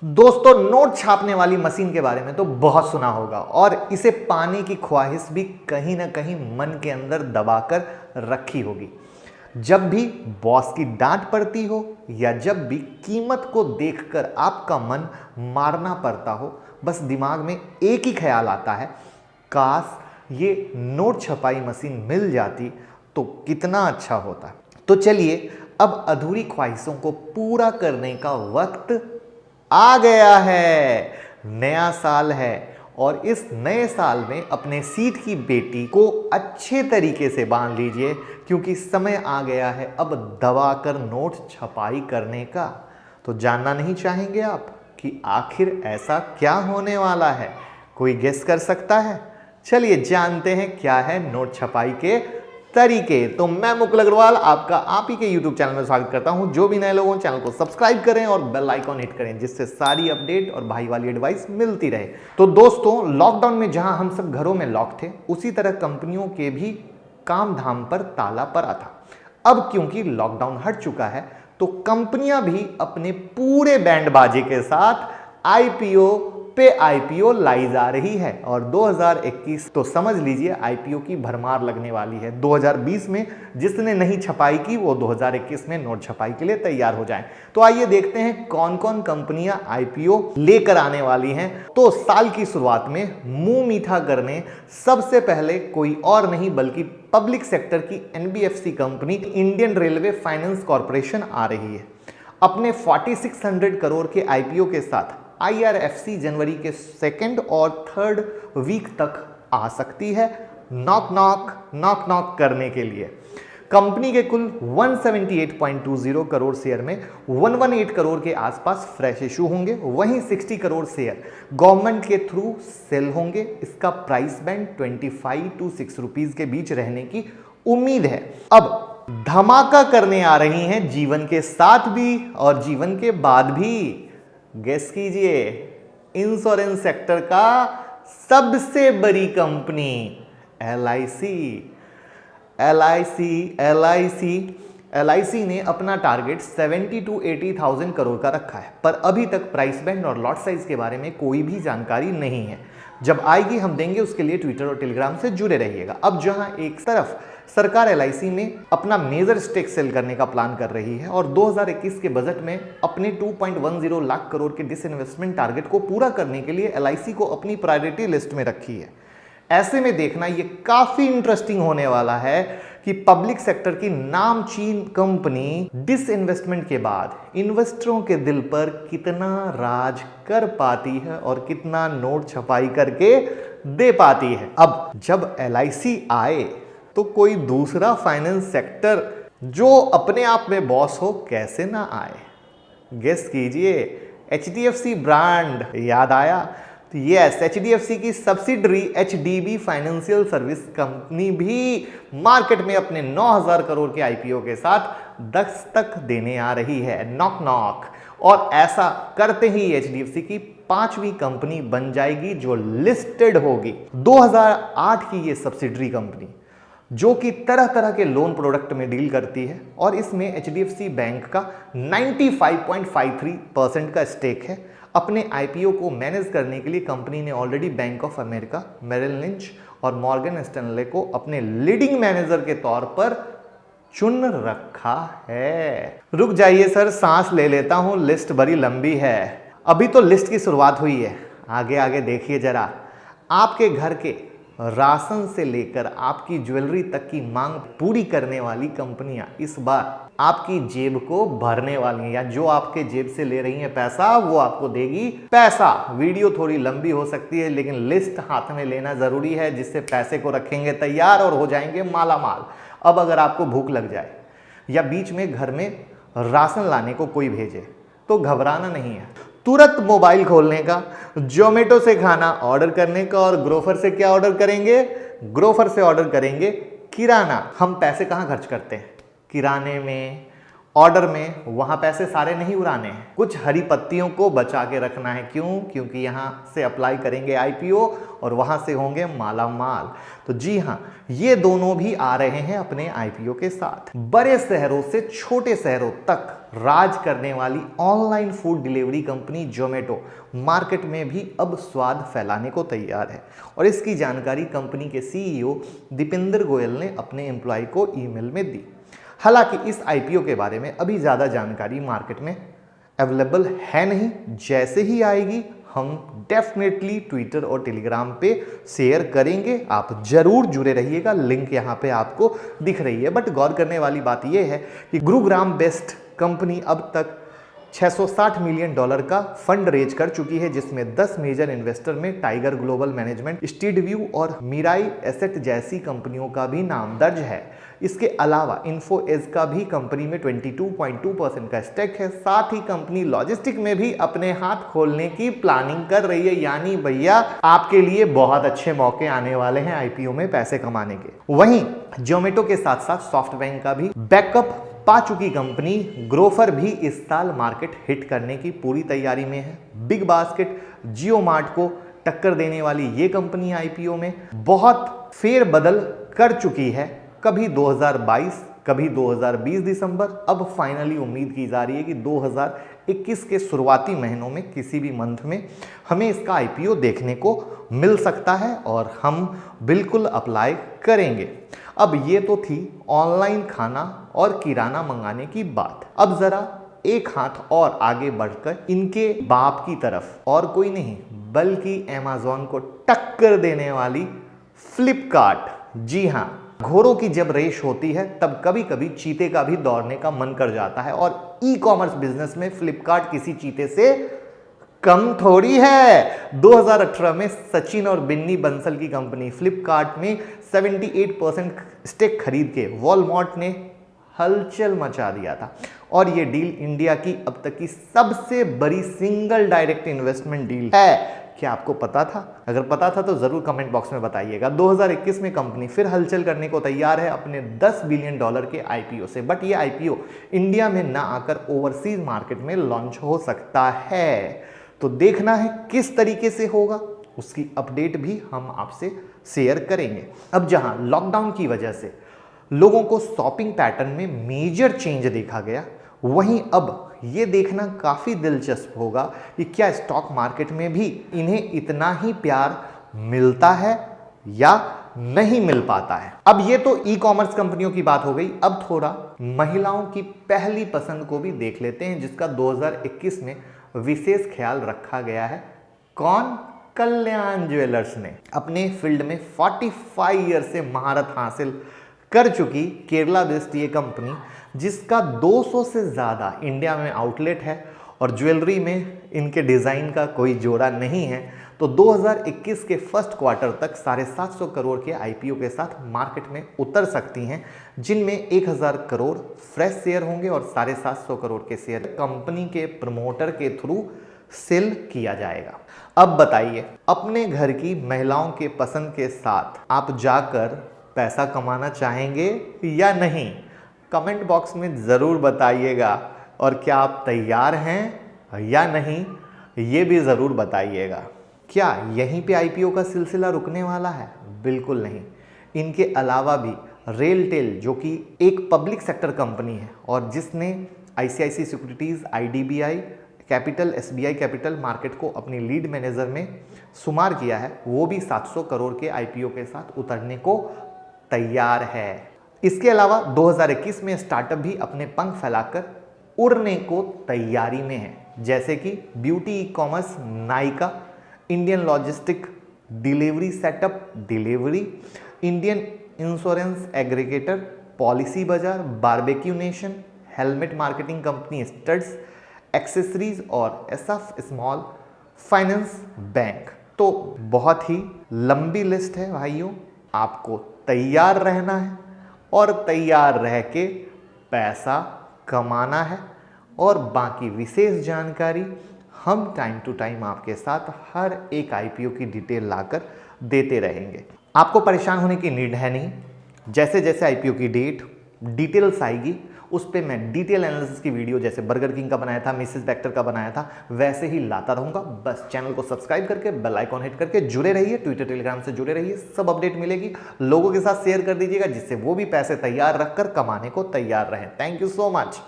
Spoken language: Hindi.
दोस्तों, नोट छापने वाली मशीन के बारे में तो बहुत सुना होगा और इसे पाने की ख्वाहिश भी कहीं ना कहीं मन के अंदर दबाकर रखी होगी। जब भी बॉस की डांट पड़ती हो या जब भी कीमत को देखकर आपका मन मारना पड़ता हो, बस दिमाग में एक ही ख्याल आता है, काश ये नोट छपाई मशीन मिल जाती तो कितना अच्छा होता। तो चलिए, अब अधूरी ख्वाहिशों को पूरा करने का वक्त आ गया है। नया साल है और इस नए साल में अपने सीट की बेटी को अच्छे तरीके से बांध लीजिए, क्योंकि समय आ गया है अब दबाकर नोट छपाई करने का। तो जानना नहीं चाहेंगे आप कि आखिर ऐसा क्या होने वाला है? कोई गेस कर सकता है? चलिए जानते हैं क्या है नोट छपाई के तरीके। तो मैं मुकुल अग्रवाल आपका आप ही के YouTube चैनल में स्वागत करता हूं। जो भी नए लोगों चैनल को सब्सक्राइब करें और बेल आइकॉन हिट करें, जिससे सारी अपडेट और भाई वाली एडवाइस मिलती रहे। तो दोस्तों, लॉकडाउन में जहां हम सब घरों में लॉक थे, उसी तरह कंपनियों के भी काम धाम पर ताला पड़ा था। अब क्योंकि लॉकडाउन हट चुका है, तो कंपनियां भी अपने पूरे बैंड बाजे के साथ आईपीओ पे आईपीओ लाई जा रही है और 2021 तो समझ लीजिए आईपीओ की भरमार लगने वाली है। 2020 में जिसने नहीं छपाई की वो 2021 में नोट छपाई के लिए तैयार हो जाएं। तो आइए देखते हैं कौन कौन कंपनियां आईपीओ लेकर आने वाली हैं। तो साल की शुरुआत में मुंह मीठा करने सबसे पहले कोई और नहीं बल्कि पब्लिक सेक्टर की NBFC company Indian railway finance corporation आ रही है। अपने 4600 करोड़ के आईपीओ के साथ आईआरएफसी जनवरी के 2nd और 3rd वीक तक आ सकती है नॉक नॉक करने के लिए। कंपनी के कुल 178.20 करोड़ शेयर में 118 करोड़ के आसपास फ्रेश इशू होंगे, वहीं 60 करोड़ शेयर गवर्नमेंट के थ्रू सेल होंगे। इसका प्राइस बैंड 25 to 6 रुपीज के बीच रहने की उम्मीद है। अब धमाका करने आ रही हैं जीवन के साथ भी और जीवन के बाद भी। गेस कीजिए, इंश्योरेंस सेक्टर का सबसे बड़ी कंपनी एलआईसी ने अपना टारगेट 70 to 80,000 करोड़ का रखा है, पर अभी तक प्राइस बैंड और लॉट साइज के बारे में कोई भी जानकारी नहीं है। जब आएगी हम देंगे, उसके लिए ट्विटर और टेलीग्राम से जुड़े रहिएगा। अब जहां एक तरफ सरकार एलआईसी में अपना मेजर स्टेक सेल करने का प्लान कर रही है और 2021 के बजट में अपने 2.10 लाख करोड़ के डिसइन्वेस्टमेंट टारगेट को पूरा करने के लिए एलआईसी को अपनी प्रायोरिटी लिस्ट में रखी है। ऐसे में देखना ये काफी इंटरेस्टिंग होने वाला है कि पब्लिक सेक्टर की नामचीन कंपनी डिसइन्वेस्टमेंट के बाद इन्वेस्टरों के दिल पर कितना राज कर पाती है और कितना नोट छपाई करके दे पाती है। अब जब एलआईसी आए तो कोई दूसरा फाइनेंस सेक्टर जो अपने आप में बॉस हो कैसे ना आए? गेस कीजिए, एचडीएफसी ब्रांड याद आया? तो यस, एचडीएफसी की subsidiary HDB financial service company भी मार्केट में अपने 9000 करोड़ के आईपीओ के साथ दस्तक देने आ रही है नॉक। और ऐसा करते ही एचडीएफसी की 5वीं कंपनी बन जाएगी जो लिस्टेड होगी। 2008 की ये सब्सिडरी कंपनी जो कि तरह तरह के लोन प्रोडक्ट में डील करती है और इसमें एचडीएफसी बैंक का 95.53% का स्टेक है। अपने आईपीओ को मैनेज करने के लिए कंपनी ने already Bank of America, Merrill Lynch और मॉर्गन स्टैनले को अपने लीडिंग मैनेजर के तौर पर चुन रखा है। रुक जाइए सर, सांस ले लेता हूं, लिस्ट बड़ी लंबी है। अभी तो लिस्ट की शुरुआत हुई है, आगे आगे देखिए जरा। आपके घर के राशन से लेकर आपकी ज्वेलरी तक की मांग पूरी करने वाली कंपनियां इस बार आपकी जेब को भरने वाली हैं, या जो आपके जेब से ले रही हैं पैसा वो आपको देगी पैसा। वीडियो थोड़ी लंबी हो सकती है, लेकिन लिस्ट हाथ में लेना जरूरी है, जिससे पैसे को रखेंगे तैयार और हो जाएंगे मालामाल। अब अगर आपको भूख लग जाए या बीच में घर में राशन लाने को कोई भेजे तो घबराना नहीं है। तुरंत मोबाइल खोलने का, जोमेटो से खाना ऑर्डर करने का और ग्रोफर से क्या ऑर्डर करेंगे? ग्रोफर से ऑर्डर करेंगे किराना। हम पैसे कहाँ खर्च करते हैं? किराने में, ऑर्डर में। वहां पैसे सारे नहीं उड़ाने हैं, कुछ हरी पत्तियों को बचा के रखना है। क्यों? क्योंकि यहां से अप्लाई करेंगे आईपीओ और वहां से होंगे माला माल। तो जी हां, ये दोनों भी आ रहे हैं अपने आईपीओ के साथ। बड़े शहरों से छोटे शहरों तक राज करने वाली online food delivery company Zomato market में भी अब स्वाद फैलाने को तैयार है और इसकी जानकारी कंपनी के सीईओ दीपेंद्र गोयल ने अपने एम्प्लॉय को ईमेल में दी। हालांकि इस आईपीओ के बारे में अभी ज़्यादा जानकारी मार्केट में अवेलेबल है नहीं, जैसे ही आएगी हम डेफिनेटली ट्विटर और टेलीग्राम पे शेयर करेंगे। आप जरूर जुड़े रहिएगा, लिंक यहाँ पे आपको दिख रही है। बट गौर करने वाली बात यह है कि गुरुग्राम बेस्ड कंपनी अब तक $660 मिलियन का फंड रेज कर चुकी है, जिसमें 10 मेजर इन्वेस्टर में टाइगर ग्लोबल मैनेजमेंट, स्टीडव्यू और मिराई एसेट जैसी कंपनियों का भी नाम दर्ज है। इसके अलावा इन्फो एज का भी कंपनी में 22.2% का स्टेक है। साथ ही कंपनी लॉजिस्टिक में भी अपने हाथ खोलने की प्लानिंग कर रही है। यानी भैया आपके लिए बहुत अच्छे मौके आने वाले हैं आईपीओ में पैसे कमाने के। वहीं जोमेटो के साथ साथ सॉफ्टबैंक का भी बैकअप पा चुकी कंपनी ग्रोफर भी इस साल मार्केट हिट करने की पूरी तैयारी में है। बिग बास्केट, जियो मार्ट को टक्कर देने वाली ये कंपनी आईपीओ में बहुत फेरबदल कर चुकी है। कभी 2022, कभी 2020 दिसंबर, अब फाइनली उम्मीद की जा रही है कि 2021 के शुरुआती महीनों में किसी भी मंथ में हमें इसका आईपीओ देखने को मिल सकता है और हम बिल्कुल अप्लाई करेंगे। अब ये तो थी ऑनलाइन खाना और किराना मंगाने की बात। अब जरा एक हाथ और आगे बढ़कर इनके बाप की तरफ, और कोई नहीं बल्कि अमेज़न को टक्कर देने वाली फ्लिपकार्ट। जी हाँ, घोड़ों की जब रेस होती है तब कभी कभी चीते का भी दौड़ने का मन कर जाता है और ई कॉमर्स बिजनेस में फ्लिपकार्ट किसी चीते से कम थोड़ी है। 2018 में सचिन और बिन्नी बंसल की कंपनी फ्लिपकार्ट में 78% स्टेक खरीद के वॉलमार्ट ने हलचल मचा दिया था और ये डील इंडिया की अब तक की सबसे बड़ी सिंगल डायरेक्ट इन्वेस्टमेंट डील है। क्या आपको पता था? अगर पता था तो जरूर कमेंट बॉक्स में बताइएगा। 2021 में कंपनी फिर हलचल करने को तैयार है अपने $10 बिलियन के आईपीओ से। बट ये आईपीओ इंडिया में ना आकर ओवरसीज मार्केट में लॉन्च हो सकता है, तो देखना है किस तरीके से होगा, उसकी अपडेट भी हम आपसे शेयर करेंगे। अब जहां लॉकडाउन की वजह से लोगों को शॉपिंग पैटर्न में मेजर चेंज देखा गया, वहीं अब ये देखना काफ़ी दिलचस्प होगा कि क्या स्टॉक मार्केट में भी इन्हें इतना ही प्यार मिलता है या नहीं मिल पाता है। अब ये तो ई कॉमर्स कंपनियों की बात हो गई। अब थोड़ा महिलाओं की पहली पसंद को भी देख लेते हैं, जिसका 2021 में विशेष ख्याल रखा गया है। कौन? कल्याण ज्वेलर्स ने अपने फील्ड में 45 ईयर से महारत हासिल कर चुकी केरला बेस्ड ये कंपनी, जिसका 200 से ज़्यादा इंडिया में आउटलेट है और ज्वेलरी में इनके डिज़ाइन का कोई जोड़ा नहीं है, तो 2021 के फर्स्ट क्वार्टर तक 750 करोड़ के आईपीओ के साथ मार्केट में उतर सकती हैं, जिनमें 1000 करोड़ फ्रेश शेयर होंगे और 750 करोड़ के शेयर कंपनी के प्रमोटर के थ्रू सेल किया जाएगा। अब बताइए, अपने घर की महिलाओं के पसंद के साथ आप जाकर पैसा कमाना चाहेंगे या नहीं? कमेंट बॉक्स में ज़रूर बताइएगा। और क्या आप तैयार हैं या नहीं, ये भी ज़रूर बताइएगा। क्या यहीं पे आईपीओ का सिलसिला रुकने वाला है? बिल्कुल नहीं। इनके अलावा भी रेलटेल, जो कि एक पब्लिक सेक्टर कंपनी है और जिसने ICICI securities, IDBI capital, SBI capital market को अपनी लीड मैनेजर में शुमार किया है, वो भी 700 करोड़ के आईपीओ के साथ उतरने को तैयार है। इसके अलावा 2021 में स्टार्टअप भी अपने पंख फैलाकर उड़ने को तैयारी में है, जैसे कि beauty e commerce Nykaa, Indian logistic delivery setup Delhivery, Indian insurance aggregator PolicyBazaar, Barbeque Nation, helmet marketing company Studds accessories और एसएफ स्मॉल फाइनेंस बैंक। तो बहुत ही लंबी लिस्ट है भाइयों, आपको तैयार रहना है और तैयार रह के पैसा कमाना है। और बाकी विशेष जानकारी हम टाइम टू टाइम आपके साथ हर एक आईपीओ की डिटेल लाकर देते रहेंगे। आपको परेशान होने की नीड है नहीं। जैसे जैसे आईपीओ की डिटेल्स आएगी उस पर मैं डिटेल एनालिसिस की वीडियो, जैसे बर्गर किंग का बनाया था, मिसेस बेक्टर का बनाया था, वैसे ही लाता रहूंगा। बस चैनल को सब्सक्राइब करके बेल आइकॉन हिट करके जुड़े रहिए, ट्विटर टेलीग्राम से जुड़े रहिए, सब अपडेट मिलेगी। लोगों के साथ शेयर कर दीजिएगा जिससे वो भी पैसे तैयार रखकर कमाने को तैयार रहें। Thank you so much.